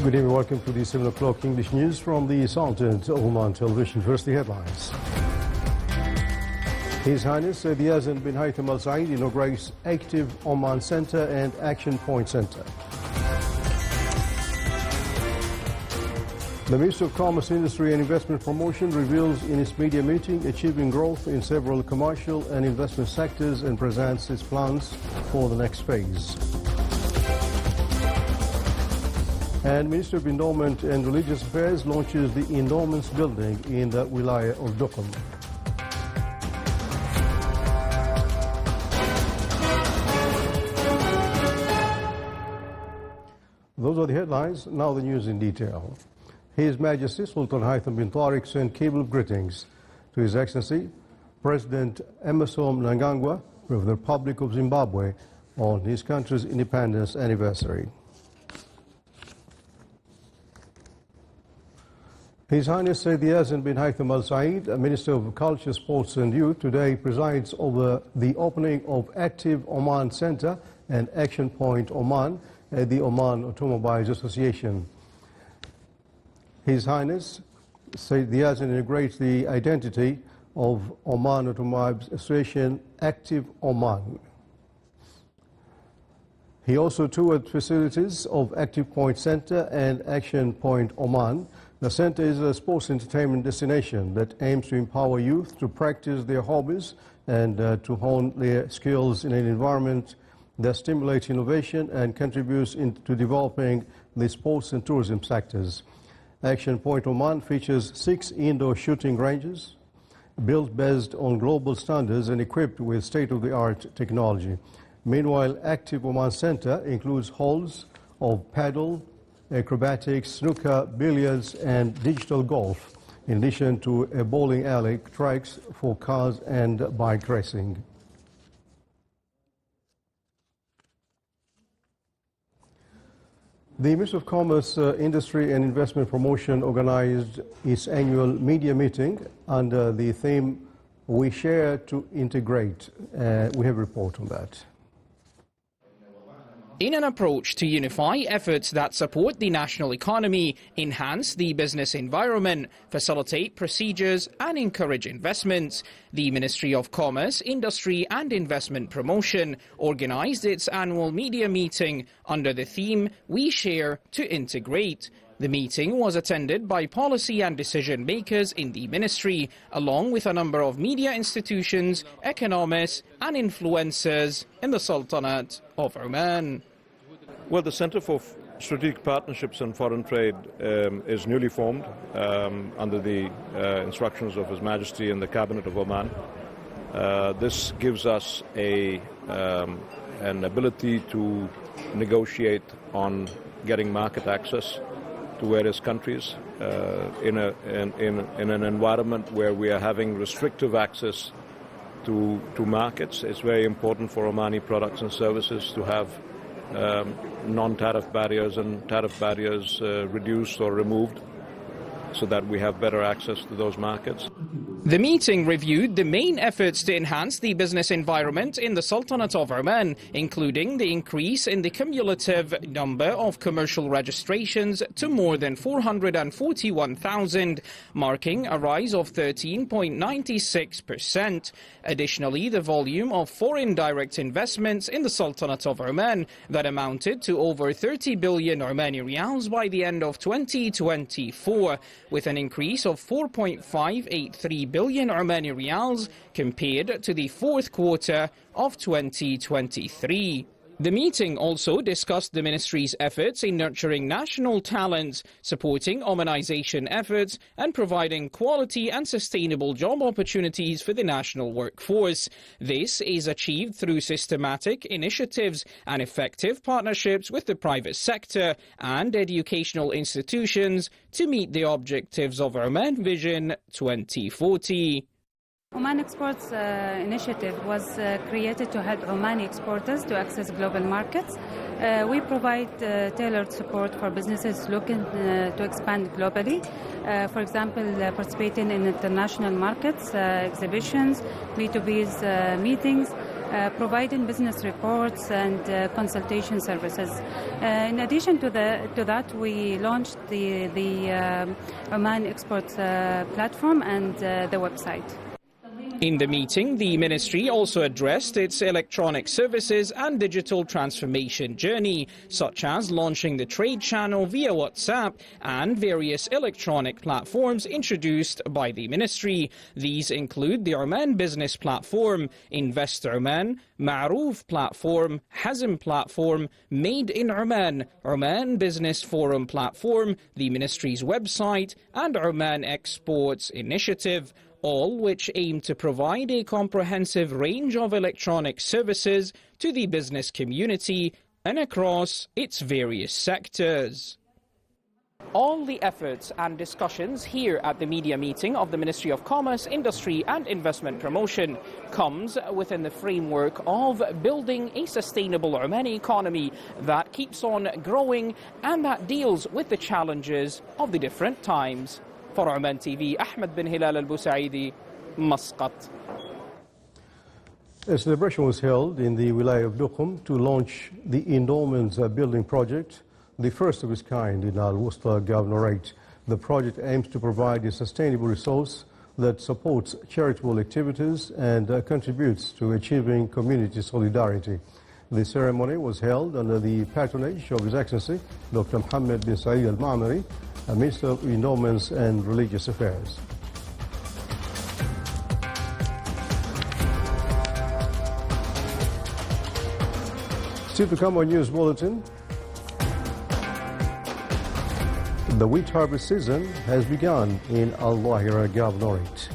Good evening, welcome to the 7 o'clock English news from the Sultan Oman Television. First, the headlines. His Highness Sayyid Yazid bin Haytham Al Saeed inaugurates Active Oman Center and Action Point Center. The Minister of Commerce, Industry and Investment Promotion reveals in its media meeting achieving growth in several commercial and investment sectors and presents its plans for the next phase. And Minister of Endowment and Religious Affairs launches the Endowments Building in the Wilaya of Duqm. Those are the headlines. Now the news in detail. His Majesty Sultan Haytham bin Tariq sent cable of greetings to His Excellency President Emmerson Mnangagwa of the Republic of Zimbabwe on his country's independence anniversary. His Highness Sayyid Yazid bin Haytham Al Saeed, Minister of Culture, Sports and Youth, today presides over the opening of Active Oman Center and Action Point Oman at the Oman Automobiles Association. His Highness Sayyid Yazid inaugurates the identity of Oman Automobiles Association Active Oman. He also toured facilities of Active Point Center and Action Point Oman. The center is a sports entertainment destination that aims to empower youth to practice their hobbies and to hone their skills in an environment that stimulates innovation and contributes to developing the sports and tourism sectors. Action Point Oman features 6 indoor shooting ranges built based on global standards and equipped with state-of-the-art technology. Meanwhile, Active Oman Center includes halls of paddle, acrobatics, snooker, billiards and digital golf, in addition to a bowling alley, tracks for cars and bike racing. The Ministry of Commerce, Industry and Investment Promotion organized its annual media meeting under the theme, We Share to Integrate. We have a report on that. In an approach to unify efforts that support the national economy, enhance the business environment, facilitate procedures and encourage investments, the Ministry of Commerce, Industry and Investment Promotion organised its annual media meeting under the theme We Share to Integrate. The meeting was attended by policy and decision makers in the ministry, along with a number of media institutions, economists and influencers in the Sultanate of Oman. Well, the Center for Strategic Partnerships and Foreign Trade is newly formed under the instructions of His Majesty and the Cabinet of Oman. This gives us an ability to negotiate on getting market access to various countries in an environment where we are having restrictive access to markets. It's very important for Omani products and services to have non-tariff barriers and tariff barriers reduced or removed so that we have better access to those markets. The meeting reviewed the main efforts to enhance the business environment in the Sultanate of Oman, including the increase in the cumulative number of commercial registrations to more than 441,000, marking a rise of 13.96%. Additionally, the volume of foreign direct investments in the Sultanate of Oman that amounted to over 30 billion Omani Riyals by the end of 2024, with an increase of 4.583 billion Omani Riyals compared to the fourth quarter of 2023. The meeting also discussed the ministry's efforts in nurturing national talents, supporting Omanization efforts and providing quality and sustainable job opportunities for the national workforce. This is achieved through systematic initiatives and effective partnerships with the private sector and educational institutions to meet the objectives of Oman Vision 2040. Oman Exports initiative was created to help Omani exporters to access global markets. We provide tailored support for businesses looking to expand globally. For example, participating in international markets, exhibitions, B2B's meetings, providing business reports and consultation services. In addition to that, we launched the Oman Exports platform and the website. In the meeting, the ministry also addressed its electronic services and digital transformation journey, such as launching the trade channel via WhatsApp and various electronic platforms introduced by the ministry. These include the Oman Business Platform, Invest Oman, Ma'roof Platform, Hazm Platform, Made in Oman, Oman Business Forum Platform, the ministry's website, and Oman Exports Initiative, all which aim to provide a comprehensive range of electronic services to the business community and across its various sectors. All the efforts and discussions here at the media meeting of the Ministry of Commerce, Industry and Investment Promotion comes within the framework of building a sustainable Omani economy that keeps on growing and that deals with the challenges of the different times. For Oman TV, Ahmed bin Hilal al-Busaidi, Muscat. A celebration was held in the Wilayah of Duqm to launch the Endowments Building Project, the first of its kind in Al-Wusta Governorate. The project aims to provide a sustainable resource that supports charitable activities and contributes to achieving community solidarity. The ceremony was held under the patronage of His Excellency Dr. Mohammed bin Saeed Al-Ma'mari, Minister of Endowments and Religious Affairs. Still to come on News Bulletin. The wheat harvest season has begun in Al-Wahira Governorate.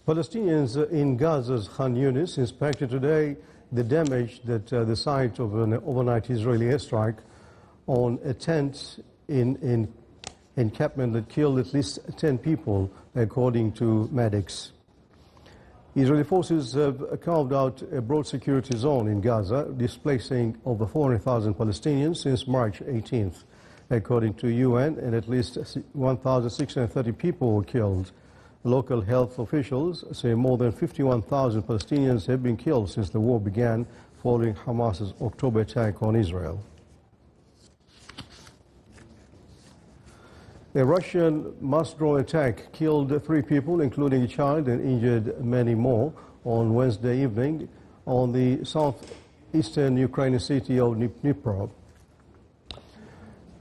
Palestinians in Gaza's Khan Yunis inspected today the damage that the site of an overnight Israeli airstrike on a tent in encampment that killed at least 10 people, according to medics. Israeli forces have carved out a broad security zone in Gaza, displacing over 400,000 Palestinians since March 18th. According to UN, and at least 1,630 people were killed. Local health officials say more than 51,000 Palestinians have been killed since the war began following Hamas's October attack on Israel. A Russian mass-drone attack killed 3 people, including a child, and injured many more on Wednesday evening on the southeastern Ukrainian city of Dnipro.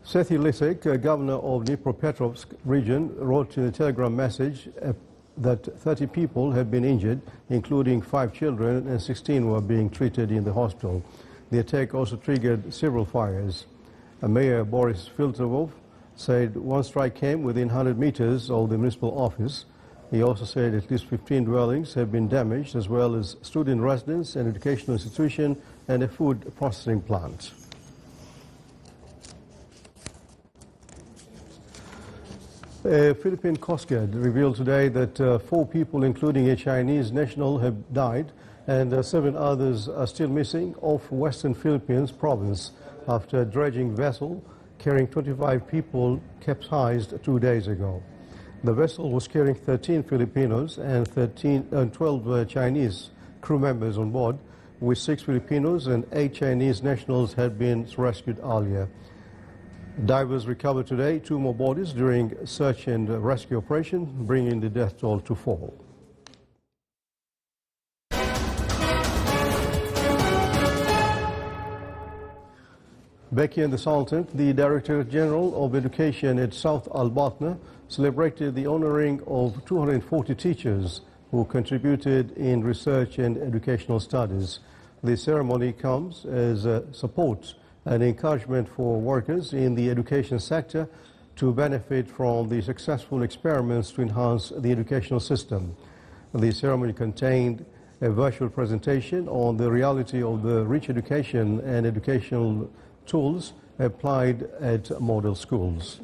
Sethi Lisek, governor of Dnipropetrovsk region, wrote in a telegram message that 30 people have been injured, including 5 children, and 16 were being treated in the hospital. The attack also triggered several fires. Mayor Boris Filterov said one strike came within 100 meters of the municipal office. He also said at least 15 dwellings have been damaged, as well as student residence, an educational institution, and a food processing plant. A Philippine Coast Guard revealed today that 4 people, including a Chinese national, have died, and 7 others are still missing off Western Philippines province after a dredging vessel carrying 25 people capsized 2 days ago. The vessel was carrying 13 Filipinos and 12 Chinese crew members on board, with 6 Filipinos and 8 Chinese nationals had been rescued earlier. Divers recovered today 2 more bodies during search and rescue operation, bringing the death toll to 4. Back here in the Sultan, the Director General of Education at South Al Batna celebrated the honoring of 240 teachers who contributed in research and educational studies. The ceremony comes as support and encouragement for workers in the education sector to benefit from the successful experiments to enhance the educational system. The ceremony contained a virtual presentation on the reality of the rich education and educational tools applied at model schools.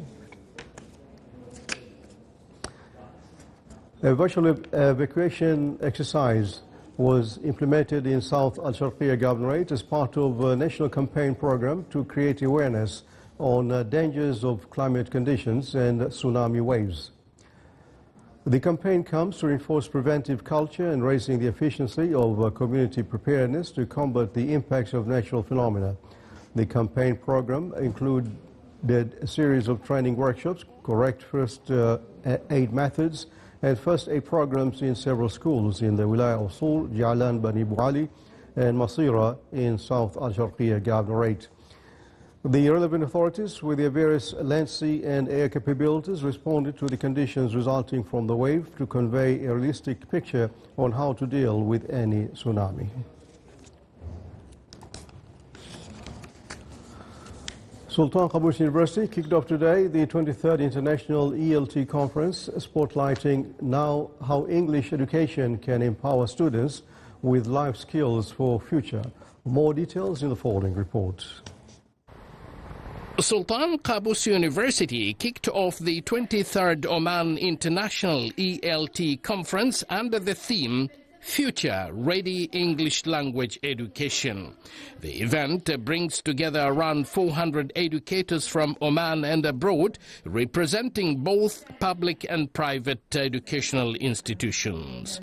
A virtual evacuation exercise was implemented in South Al-Sharqiya Governorate as part of a national campaign program to create awareness on dangers of climate conditions and tsunami waves. The campaign comes to reinforce preventive culture and raising the efficiency of community preparedness to combat the impacts of natural phenomena. The campaign program included a series of training workshops, correct first aid methods, and first aid programs in several schools in the Wilaya of Sur, Ja'lan Bani Buali, and Masira in South Al-Sharqiya Governorate. The relevant authorities, with their various land, sea, and air capabilities, responded to the conditions resulting from the wave to convey a realistic picture on how to deal with any tsunami. Sultan Qaboos University kicked off today the 23rd International ELT Conference, spotlighting now how English education can empower students with life skills for future. More details in the following report. Sultan Qaboos University kicked off the 23rd Oman International ELT Conference under the theme Future Ready English Language Education. The event brings together around 400 educators from Oman and abroad, representing both public and private educational institutions.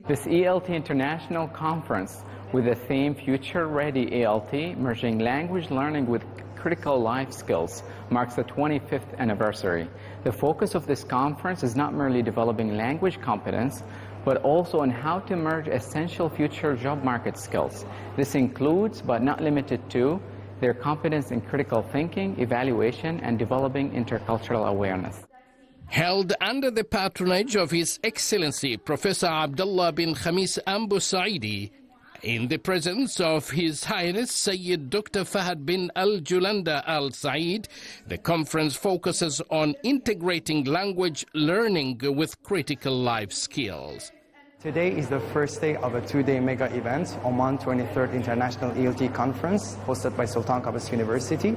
This ELT International Conference with the theme Future Ready ELT, merging language learning with critical life skills, marks the 25th anniversary. The focus of this conference is not merely developing language competence, but also on how to merge essential future job market skills. This includes, but not limited to, their competence in critical thinking, evaluation, and developing intercultural awareness. Held under the patronage of His Excellency Professor Abdullah bin Khamis Ambu Saidi, in the presence of His Highness Sayyid Dr. Fahad bin Al-Julanda Al-Said, the conference focuses on integrating language learning with critical life skills. Today is the first day of a two-day mega event, Oman 23rd International ELT Conference, hosted by Sultan Qaboos University.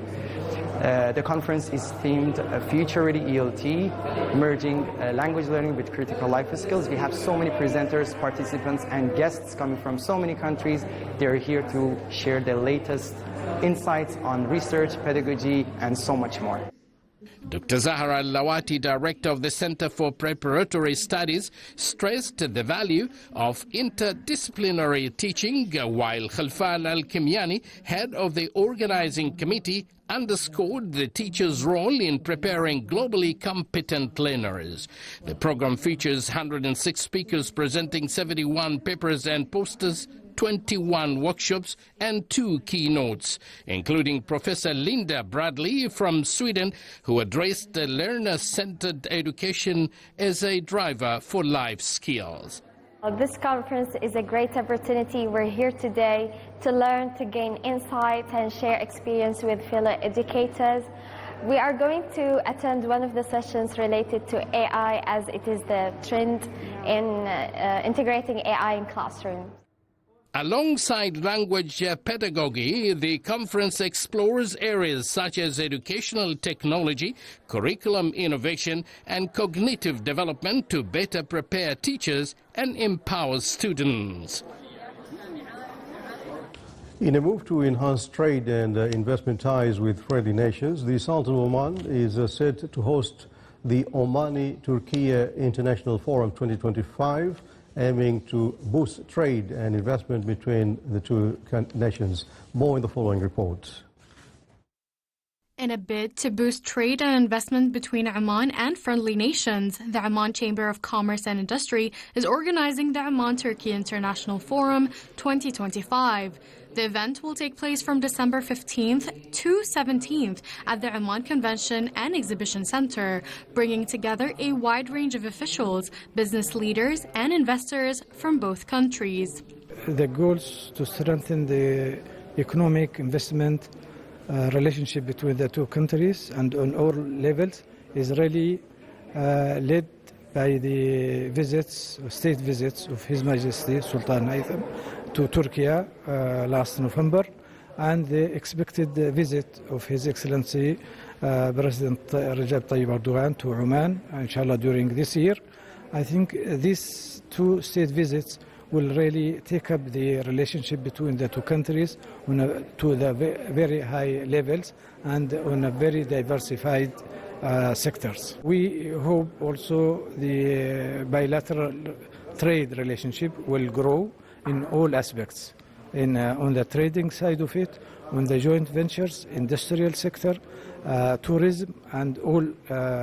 The conference is themed Future Ready ELT, merging language learning with critical life skills. We have so many presenters, participants, and guests coming from so many countries. They're here to share the latest insights on research, pedagogy, and so much more. Dr. Zahra Al-Lawati, director of the Center for Preparatory Studies, stressed the value of interdisciplinary teaching, while Khalfan Al-Kimyani, head of the organizing committee, underscored the teacher's role in preparing globally competent learners. The program features 106 speakers presenting 71 papers and posters, 21 workshops and 2 keynotes, including Professor Linda Bradley from Sweden, who addressed the learner-centered education as a driver for life skills. This conference is a great opportunity. We're here today to learn, to gain insight and share experience with fellow educators. We are going to attend one of the sessions related to AI, as it is the trend in integrating AI in classrooms. Alongside language pedagogy, the conference explores areas such as educational technology, curriculum innovation, and cognitive development to better prepare teachers and empower students. In a move to enhance trade and investment ties with friendly nations, the Sultan of Oman is set to host the Omani-Turkiye International Forum 2025, aiming to boost trade and investment between the two nations. More in the following report. In In a bid to boost trade and investment between Oman and friendly nations, the Oman Chamber of Commerce and Industry is organizing the Oman-Turkey International Forum 2025. The event will take place from December 15th to 17th at the Oman Convention and Exhibition Center, bringing together a wide range of officials, business leaders, and investors from both countries. The goals to strengthen the economic investment relationship between the two countries and on all levels is really led by the visits, state visits of His Majesty Sultan Haytham to Turkey last November, and the expected visit of His Excellency President Recep Tayyip Erdogan to Oman, inshallah, during this year. I think these two state visits will really take up the relationship between the two countries to the very high levels and on a very diversified sectors. We hope also the bilateral trade relationship will grow in all aspects, on the trading side of it, on the joint ventures, industrial sector, tourism, and all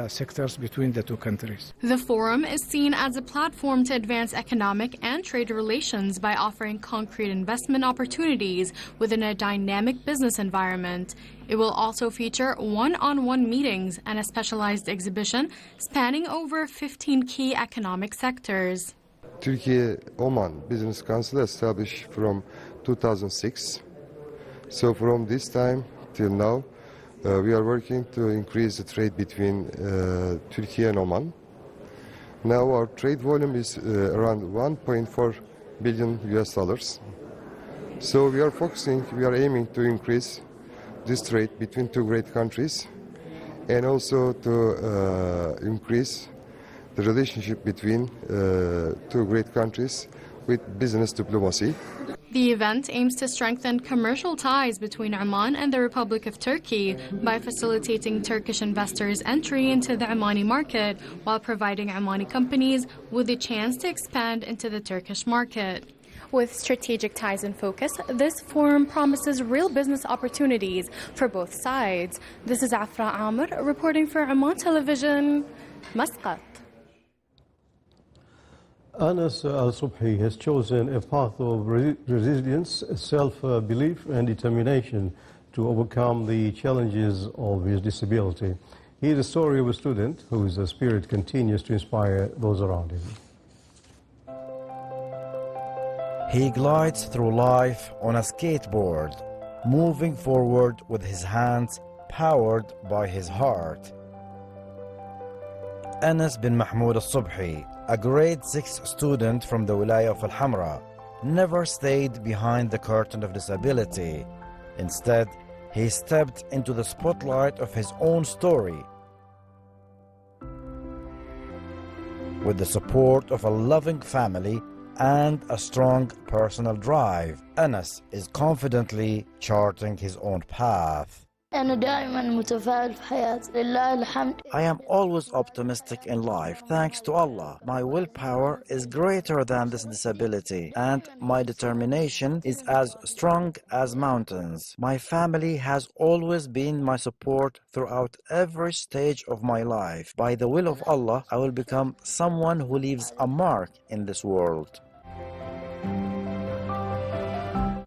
sectors between the two countries. The forum is seen as a platform to advance economic and trade relations by offering concrete investment opportunities within a dynamic business environment. It will also feature one-on-one meetings and a specialized exhibition spanning over 15 key economic sectors. Turkey-Oman Business Council established from 2006. So from this time till now, we are working to increase the trade between Turkey and Oman. Now our trade volume is around 1.4 billion US dollars. So we are aiming to increase this trade between two great countries, and also to increase the relationship between two great countries with business diplomacy. The event aims to strengthen commercial ties between Oman and the Republic of Turkey by facilitating Turkish investors' entry into the Omani market while providing Omani companies with a chance to expand into the Turkish market. With strategic ties in focus, this forum promises real business opportunities for both sides. This is Afra Amr reporting for Oman Television, Muscat. Anas Al-Subhi has chosen a path of resilience, self-belief and determination to overcome the challenges of his disability. He is the story of a student whose spirit continues to inspire those around him. He glides through life on a skateboard, moving forward with his hands powered by his heart. Anas bin Mahmoud Al-Subhi, a grade 6 student from the Wilaya of Al-Hamra, never stayed behind the curtain of disability. Instead, he stepped into the spotlight of his own story. With the support of a loving family and a strong personal drive, Anas is confidently charting his own path. I am always optimistic in life, thanks to Allah. My willpower is greater than this disability, and my determination is as strong as mountains. My family has always been my support throughout every stage of my life. By the will of Allah, I will become someone who leaves a mark in this world.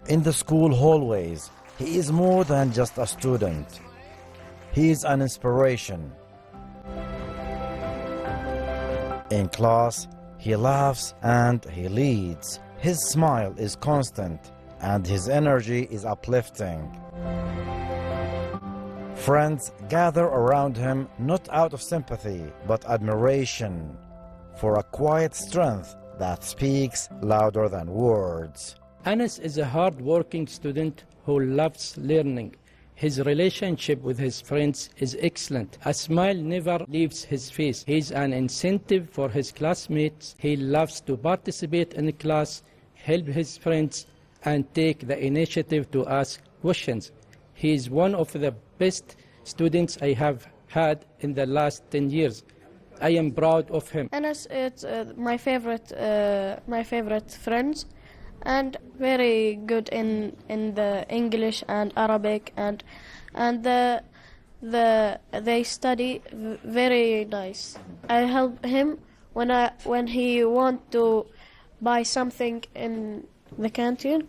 In the school hallways, he is more than just a student. He is an inspiration. In class, he laughs and he leads. His smile is constant and his energy is uplifting. Friends gather around him not out of sympathy but admiration for a quiet strength that speaks louder than words. Anas is a hard-working student who loves learning. His relationship with his friends is excellent. A smile never leaves his face. He is an incentive for his classmates. He loves to participate in class, help his friends, and take the initiative to ask questions. He is one of the best students I have had in the last 10 years. I am proud of him. Anas is my favorite friend, and very good in the English and Arabic, and they study very nice. I help him when he want to buy something in the canteen.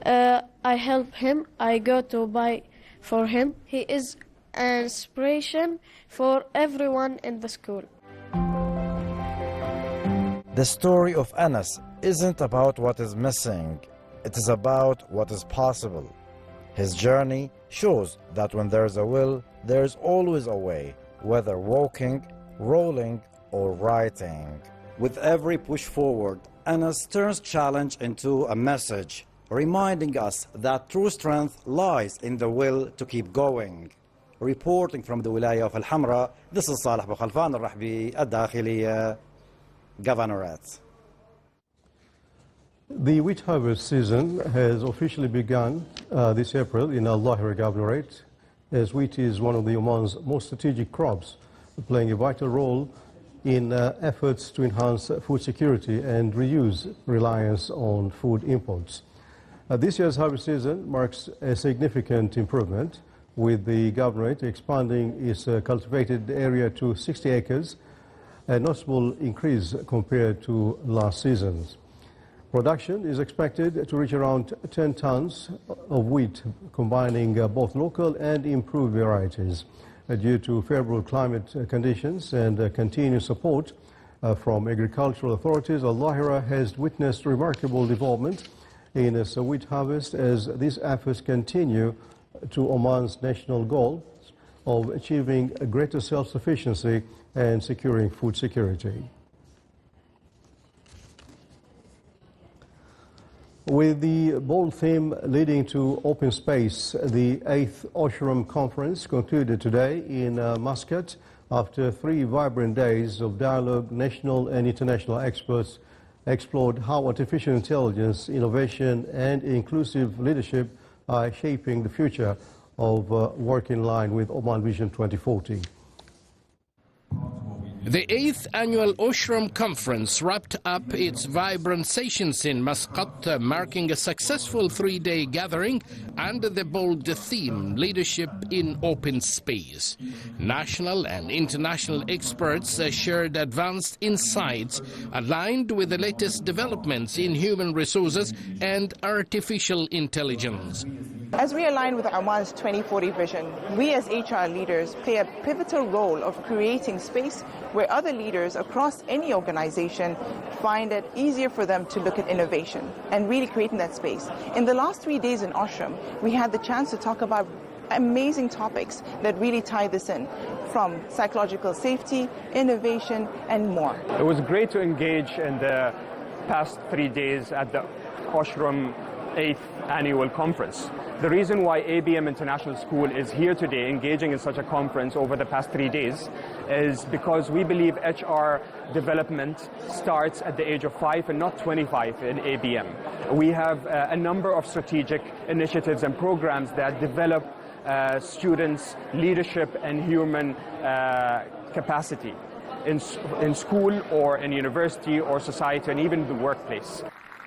I help him. I go to buy for him. He is an inspiration for everyone in the school. The story of Anas isn't about what is missing. It is about what is possible. His journey shows that when there is a will, there is always a way, whether walking, rolling, or writing. With every push forward, Anas turns challenge into a message, reminding us that true strength lies in the will to keep going. Reporting from the Wilaya of Al-Hamra, this is Salih Bukhalfan Al-Rahbi, Al-Dakhiliya, Governorate. The wheat harvest season has officially begun this April in Al-Lahira Governorate, as wheat is one of the Oman's most strategic crops, playing a vital role in efforts to enhance food security and reduce reliance on food imports. This year's harvest season marks a significant improvement, with the Governorate expanding its cultivated area to 60 acres, a notable increase compared to last season's. Production is expected to reach around 10 tons of wheat, combining both local and improved varieties. Due to favorable climate conditions and continued support from agricultural authorities, Al-Lahira has witnessed remarkable development in its wheat harvest as these efforts continue to Oman's national goal of achieving greater self-sufficiency and securing food security. With the bold theme leading to open space, the 8th Osram Conference concluded today in Muscat. After 3 vibrant days of dialogue, national and international experts explored how artificial intelligence, innovation and inclusive leadership are shaping the future of work in line with Oman Vision 2040. The 8th Annual Osram Conference wrapped up its vibrant sessions in Muscat, marking a successful 3-day gathering under the bold theme, Leadership in Open Space. National and international experts shared advanced insights aligned with the latest developments in human resources and artificial intelligence. As we align with Oman's 2040 vision, we as HR leaders play a pivotal role of creating space where other leaders across any organization find it easier for them to look at innovation and really creating that space. In the last 3 days in Osram, we had the chance to talk about amazing topics that really tie this in, from psychological safety, innovation, and more. It was great to engage in the past 3 days at the Osram 8th Annual Conference. The reason why ABM International School is here today engaging in such a conference over the past 3 days is because we believe HR development starts at the age of 5 and not 25 in ABM. We have a number of strategic initiatives and programs that develop students' leadership and human capacity in school or in university or society and even the workplace.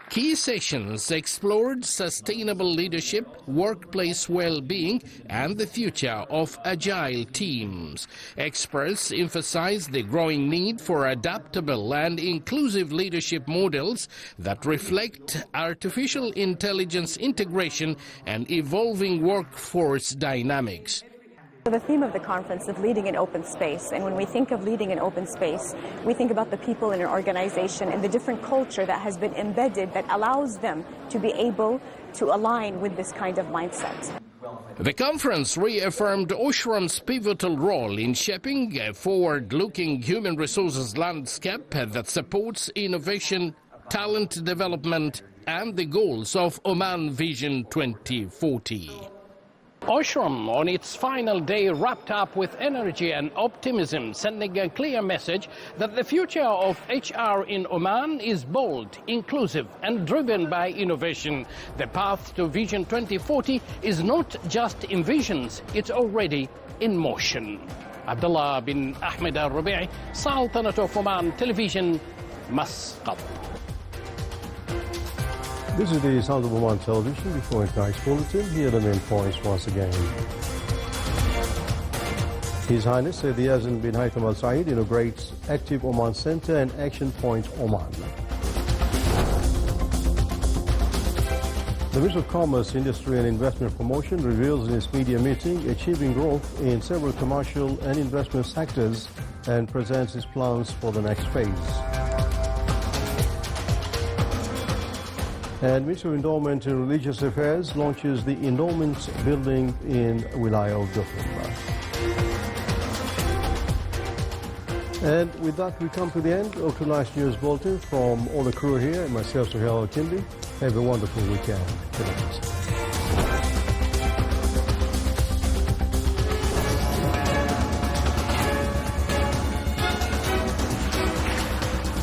Key sessions explored sustainable leadership, workplace well-being, and the future of agile teams. Experts emphasized the growing need for adaptable and inclusive leadership models that reflect artificial intelligence integration and evolving workforce dynamics. The theme of the conference is leading in open space, and when we think of leading in open space, we think about the people in an organization and the different culture that has been embedded that allows them to be able to align with this kind of mindset. The conference reaffirmed Osram's pivotal role in shaping a forward-looking human resources landscape that supports innovation, talent development, and the goals of Oman Vision 2040. Osram, on its final day, wrapped up with energy and optimism, sending a clear message that the future of HR in Oman is bold, inclusive, and driven by innovation. The path to Vision 2040 is not just in visions, it's already in motion. Abdullah bin Ahmed al-Rubi'i, Sultanate of Oman Television, Muscat. This is the Sound of Oman Television. Before tonight's bulletin, here are the main points once again. His Highness Sayyid Yazid bin Haytham Al Saeed inaugurates Active Oman Center and Action Point Oman. The Ministry of Commerce, Industry and Investment Promotion reveals in its media meeting achieving growth in several commercial and investment sectors and presents its plans for the next phase. And Ministry of Endowment and Religious Affairs launches the Endowments Building in Wilaya of Dhofar. And with that, we come to the end of tonight's news bulletin. From all the crew here and myself, Suhail Al-Kindi, have a wonderful weekend. Good night.